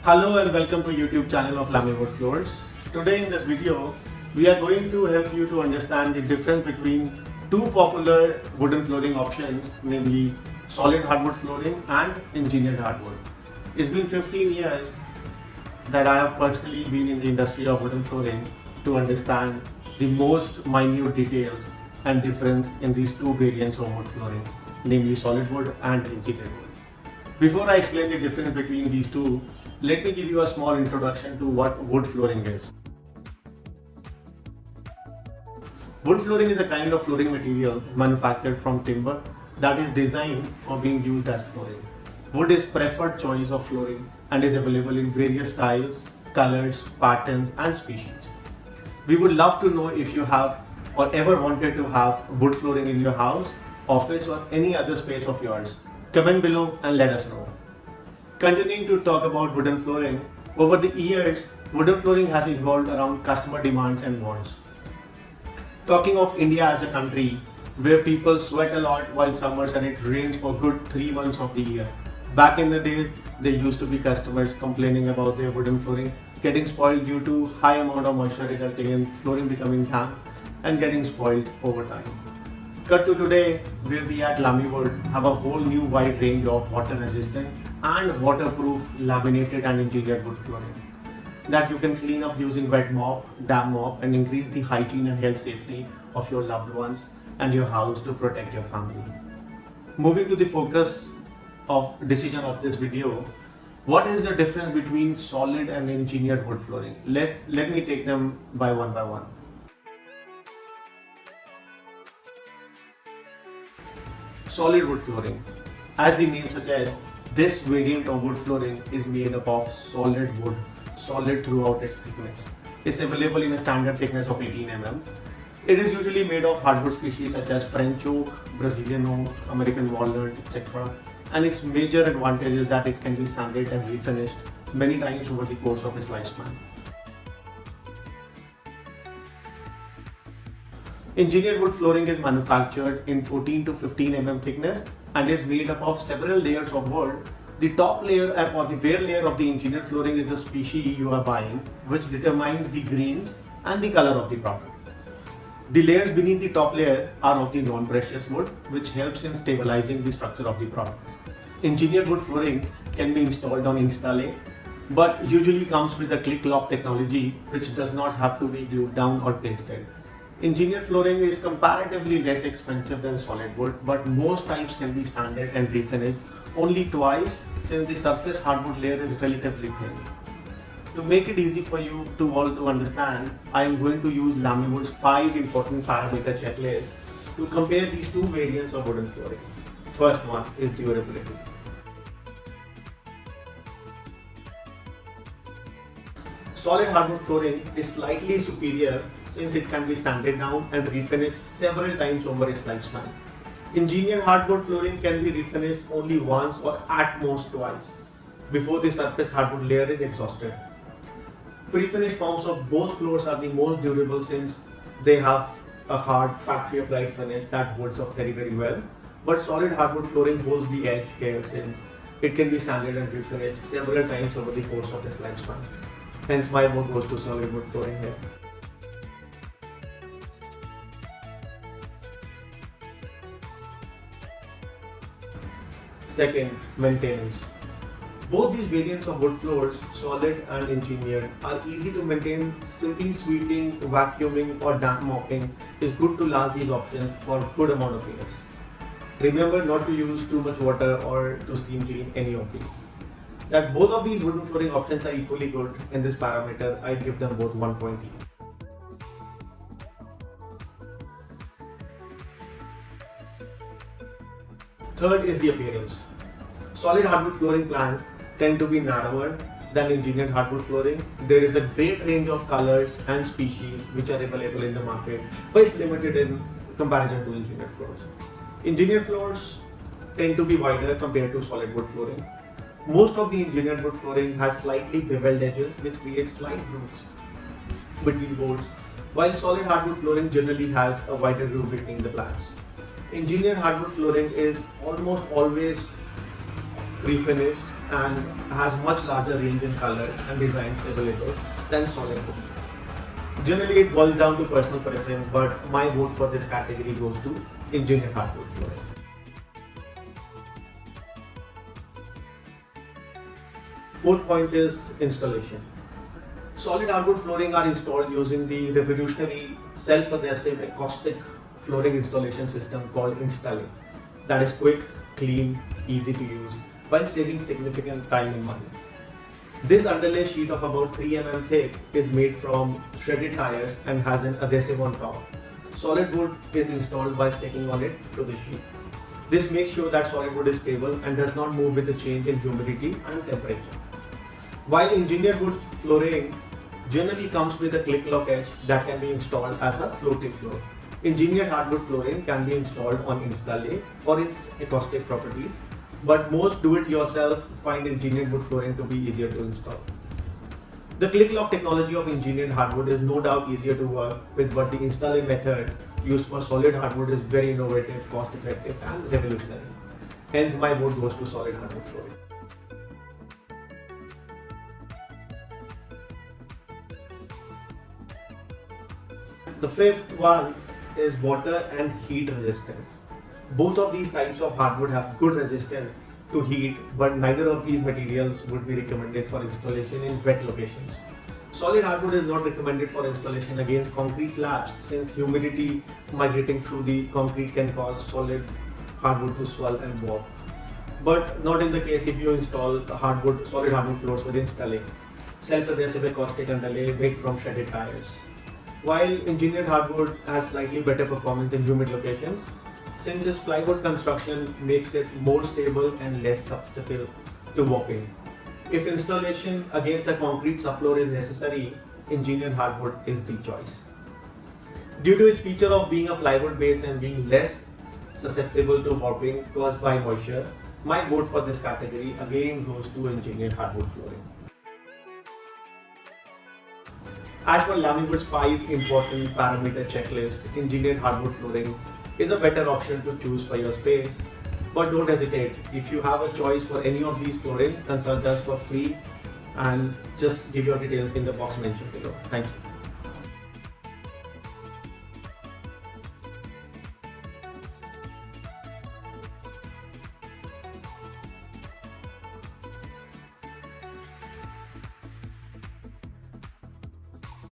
Hello and welcome to YouTube channel of Lamy Wood Floors. Today in this video, we are going to help you to understand the difference between two popular wooden flooring options, namely solid hardwood flooring and engineered hardwood. It's been 15 years that I have personally been in the industry of wooden flooring to understand the most minute details and difference in these two variants of wood flooring, namely solid wood and engineered wood. Before I explain the difference between these two, let me give you a small introduction to what wood flooring is. Wood flooring is a kind of flooring material manufactured from timber that is designed for being used as flooring. Wood is preferred choice of flooring and is available in various styles, colors, patterns and species. We would love to know if you have or ever wanted to have wood flooring in your house, office or any other space of yours. Comment below and let us know. Continuing to talk about wooden flooring, over the years, wooden flooring has evolved around customer demands and wants. Talking of India as a country where people sweat a lot while summers and it rains for good 3 months of the year. Back in the days, there used to be customers complaining about their wooden flooring getting spoiled due to high amount of moisture resulting in flooring becoming damp and getting spoiled over time. Cut to today, where we at Lamy Wood have a whole new wide range of water resistant and waterproof laminated and engineered wood flooring that you can clean up using wet mop, damp mop and increase the hygiene and health safety of your loved ones and your house to protect your family. Moving to the focus of decision of this video, what is the difference between solid and engineered wood flooring? Let me take them by one. Solid wood flooring. As the name suggests, this variant of wood flooring is made up of solid wood, solid throughout its thickness. It's available in a standard thickness of 18 mm. It is usually made of hardwood species such as French oak, Brazilian oak, American walnut, etc. And its major advantage is that it can be sanded and refinished many times over the course of its lifespan. Engineered wood flooring is manufactured in 14 to 15 mm thickness and is made up of several layers of wood. The top layer or the bare layer of the engineered flooring is the species you are buying, which determines the grains and the color of the product. The layers beneath the top layer are of the non-precious wood, which helps in stabilizing the structure of the product. Engineered wood flooring can be installed on Installate, but usually comes with a click lock technology, which does not have to be glued down or pasted. Engineered flooring is comparatively less expensive than solid wood, but most types can be sanded and refinished only twice since the surface hardwood layer is relatively thin. To make it easy for you to all to understand, I am going to use Lamy Wood's 5 important parameter checklist to compare these two variants of wooden flooring. First one is durability. Solid hardwood flooring is slightly superior since it can be sanded down and refinished several times over its lifespan. Engineered hardwood flooring can be refinished only once or at most twice before the surface hardwood layer is exhausted. Pre-finished forms of both floors are the most durable since they have a hard factory applied finish that holds up very well. But solid hardwood flooring holds the edge here since it can be sanded and refinished several times over the course of its lifespan. Hence my vote goes to solid wood flooring here. Second, maintenance. Both these variants of wood floors, solid and engineered, are easy to maintain. Simply sweeping, vacuuming or damp mopping is good to last these options for a good amount of years. Remember not to use too much water or to steam clean any of these. That both of these wooden flooring options are equally good in this parameter, I'd give them both 1 point each. Third is the appearance. Solid hardwood flooring plans tend to be narrower than engineered hardwood flooring. There is a great range of colors and species which are available in the market, but it's limited in comparison to engineered floors. Engineered floors tend to be wider compared to solid wood flooring. Most of the engineered wood flooring has slightly beveled edges which create slight grooves between boards, while solid hardwood flooring generally has a wider groove between the planks. Engineered hardwood flooring is almost always refinished and has much larger range in colors and designs available than solid wood. Generally, it boils down to personal preference, but my vote for this category goes to engineered hardwood flooring. Fourth point is installation. Solid hardwood flooring are installed using the revolutionary self-adhesive acoustic flooring installation system called Installe. That is quick, clean, easy to use, while saving significant time and money. This underlay sheet of about 3 mm thick is made from shredded tires and has an adhesive on top. Solid wood is installed by sticking on it to the sheet. This makes sure that solid wood is stable and does not move with the change in humidity and temperature. While engineered wood flooring generally comes with a click lock edge that can be installed as a floating floor. Engineered hardwood flooring can be installed on Installe for its acoustic properties, but most do-it-yourself find engineered wood flooring to be easier to install. The click lock technology of engineered hardwood is no doubt easier to work with, but the Installe method used for solid hardwood is very innovative, cost-effective and revolutionary. Hence my vote goes to solid hardwood flooring. The fifth one is water and heat resistance. Both of these types of hardwood have good resistance to heat, but neither of these materials would be recommended for installation in wet locations. Solid hardwood is not recommended for installation against concrete slabs since humidity migrating through the concrete can cause solid hardwood to swell and warp. But not in the case if you install solid hardwood floors with Installe, self-adhesive acoustic underlay made from shredded tires. While engineered hardwood has slightly better performance in humid locations, since its plywood construction makes it more stable and less susceptible to warping. If installation against a concrete subfloor is necessary, engineered hardwood is the choice. Due to its feature of being a plywood base and being less susceptible to warping caused by moisture, my vote for this category again goes to engineered hardwood flooring. As per Lamywood's 5 important parameter checklist, engineered hardwood flooring is a better option to choose for your space. But don't hesitate, if you have a choice for any of these flooring, consult us for free and just give your details in the box mentioned below. Thank you.